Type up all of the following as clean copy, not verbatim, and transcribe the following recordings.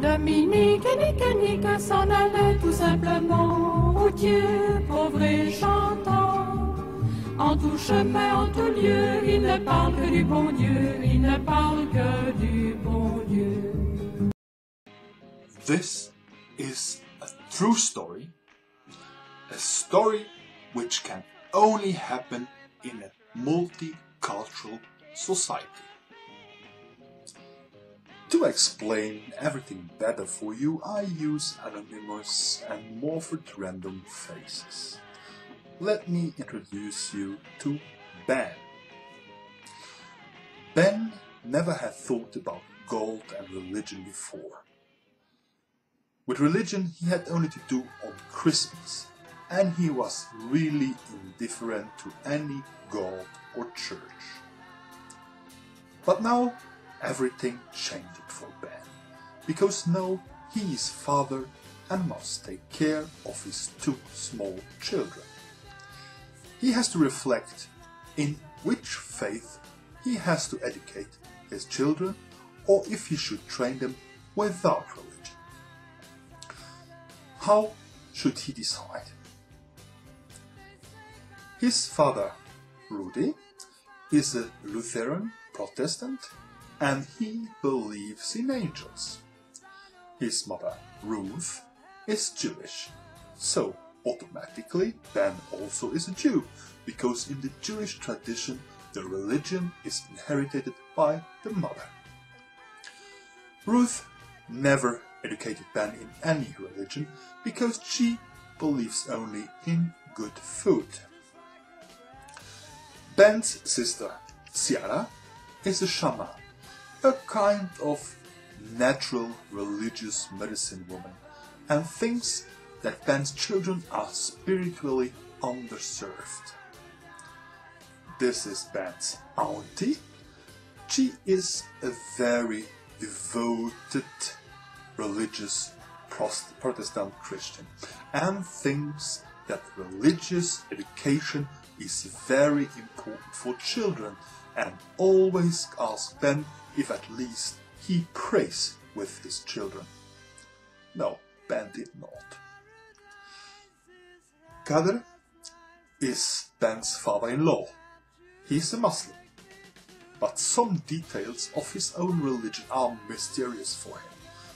Dominique et Nique s'en allaient tout simplement au Dieu, pauvre et chantant. En tout chemin, en tout lieu, il ne parle que du bon Dieu, il ne parle que du bon Dieu. This is a true story, a story which can only happen in a multicultural society. To explain everything better for you, I use anonymous and morphed random faces. Let me introduce you to Ben. Ben never had thought about God and religion before. With religion he had only to do on Christmas, and he was really indifferent to any God or church. But now everything changed for Ben, because now he is father and must take care of his two small children. He has to reflect in which faith he has to educate his children, or if he should train them without religion. How should he decide? His father, Rudy, is a Lutheran Protestant, and he believes in angels. His mother, Ruth, is Jewish, so automatically Ben also is a Jew, because in the Jewish tradition the religion is inherited by the mother. Ruth never educated Ben in any religion, because she believes only in good food. Ben's sister, Ciara, is a shaman, a kind of natural religious medicine woman, and thinks that Ben's children are spiritually underserved. This is Ben's auntie. She is a very devoted religious Protestant Christian and thinks that religious education is very important for children, and always asks Ben if at least he prays with his children. No, Ben did not. Kader is Ben's father-in-law. He is a Muslim, but some details of his own religion are mysterious for him,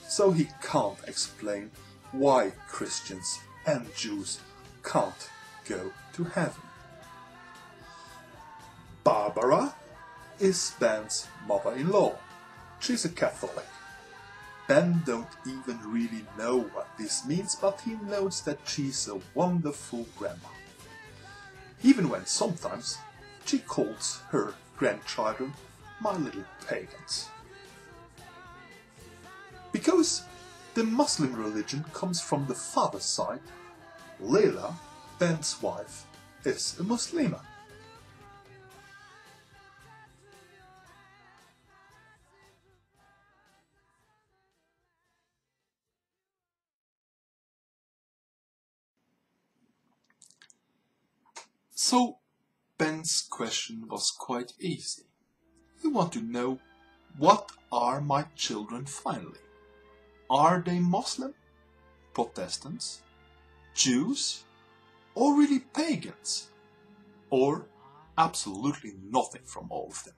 so he can't explain why Christians and Jews can't go to heaven. Barbara is Ben's mother-in-law. She's a Catholic. Ben don't even really know what this means, but he knows that she's a wonderful grandma. Even when sometimes she calls her grandchildren my little pagans. Because the Muslim religion comes from the father's side, Leila, Ben's wife, is a Muslima. So Ben's question was quite easy. He wanted to know, what are my children finally? Are they Muslim, Protestants, Jews, or really pagans? Or absolutely nothing from all of them?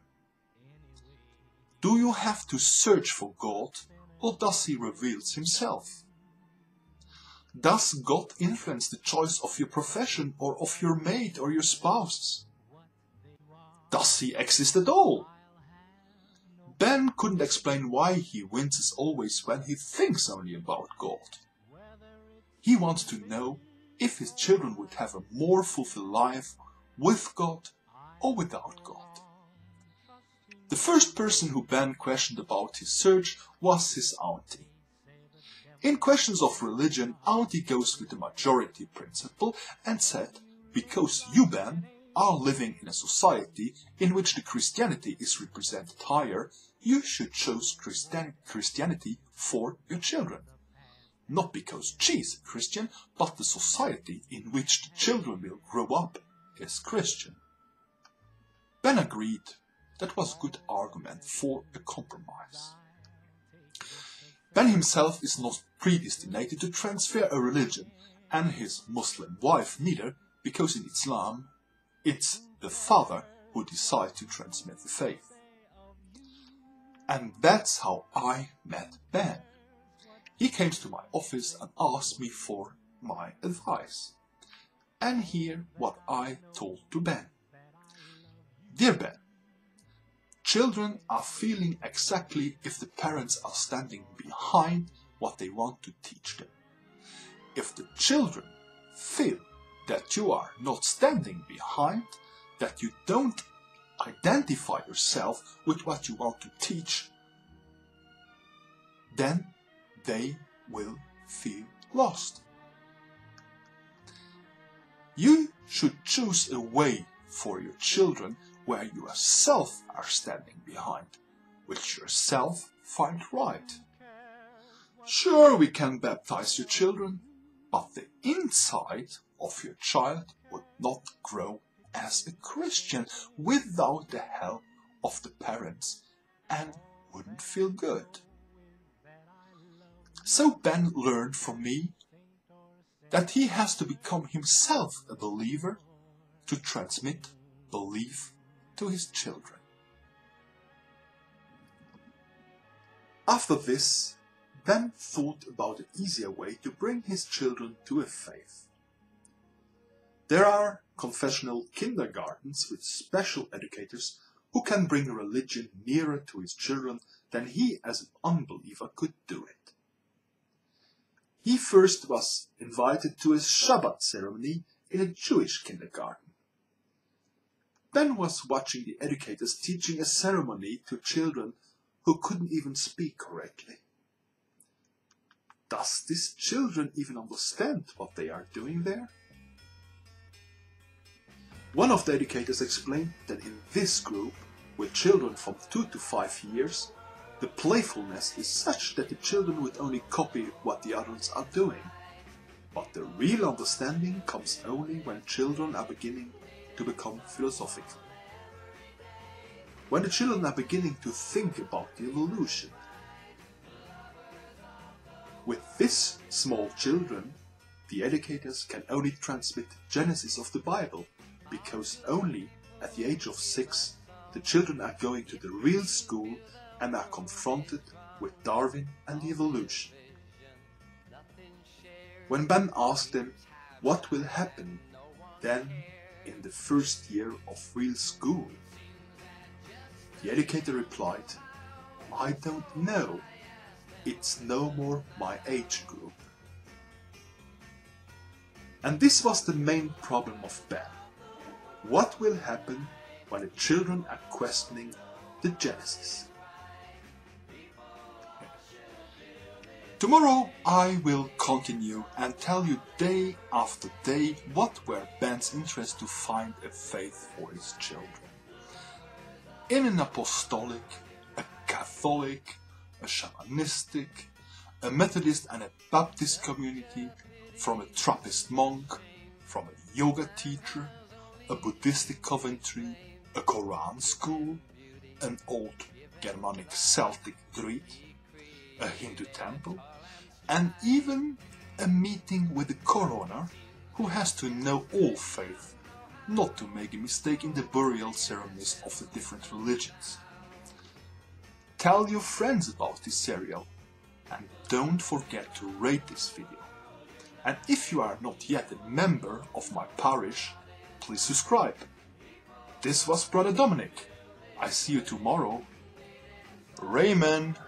Do you have to search for God, or does he reveal himself? Does God influence the choice of your profession or of your mate or your spouse? Does he exist at all? Ben couldn't explain why he winces always when he thinks only about God. He wants to know if his children would have a more fulfilled life with God or without God. The first person who Ben questioned about his search was his auntie. In questions of religion, auntie goes with the majority principle and said, because you, Ben, are living in a society in which the Christianity is represented higher, you should choose Christianity for your children. Not because she's a Christian, but the society in which the children will grow up is Christian. Ben agreed that was a good argument for a compromise. Ben himself is not predestinated to transfer a religion, and his Muslim wife neither, because in Islam it's the father who decides to transmit the faith. And that's how I met Ben. He came to my office and asked me for my advice. And here what I told to Ben. Dear Ben, children are feeling exactly if the parents are standing behind what they want to teach them. If the children feel that you are not standing behind, that you don't identify yourself with what you want to teach, then they will feel lost. You should choose a way for your children where you yourself are standing behind, which yourself find right. Sure, we can baptize your children, but the inside of your child would not grow as a Christian without the help of the parents and wouldn't feel good. So Ben learned from me that he has to become himself a believer to transmit belief to his children. After this, Ben thought about an easier way to bring his children to a faith. There are confessional kindergartens with special educators who can bring religion nearer to his children than he as an unbeliever could do it. He first was invited to a Shabbat ceremony in a Jewish kindergarten. Ben was watching the educators teaching a ceremony to children who couldn't even speak correctly. Does these children even understand what they are doing there? One of the educators explained that in this group, with children from 2 to 5 years, the playfulness is such that the children would only copy what the adults are doing. But the real understanding comes only when children are beginning to become philosophical. When the children are beginning to think about the evolution. With these small children, the educators can only transmit Genesis of the Bible, because only at the age of 6 the children are going to the real school and are confronted with Darwin and the evolution. When Ben asked them what will happen then in the first year of real school, the educator replied, "I don't know, it's no more my age group." And this was the main problem of Ben. What will happen when the children are questioning the Genesis? Tomorrow I will continue and tell you day after day what were Ben's interests to find a faith for his children. In an apostolic, a Catholic, a shamanistic, a Methodist and a Baptist community, from a Trappist monk, from a yoga teacher, a Buddhistic Coventry, a Qur'an school, an old Germanic Celtic druid, a Hindu temple, and even a meeting with the coroner who has to know all faith, not to make a mistake in the burial ceremonies of the different religions. Tell your friends about this serial and don't forget to rate this video. And if you are not yet a member of my parish, please subscribe. This was Brother Dominic. I see you tomorrow. Raymond.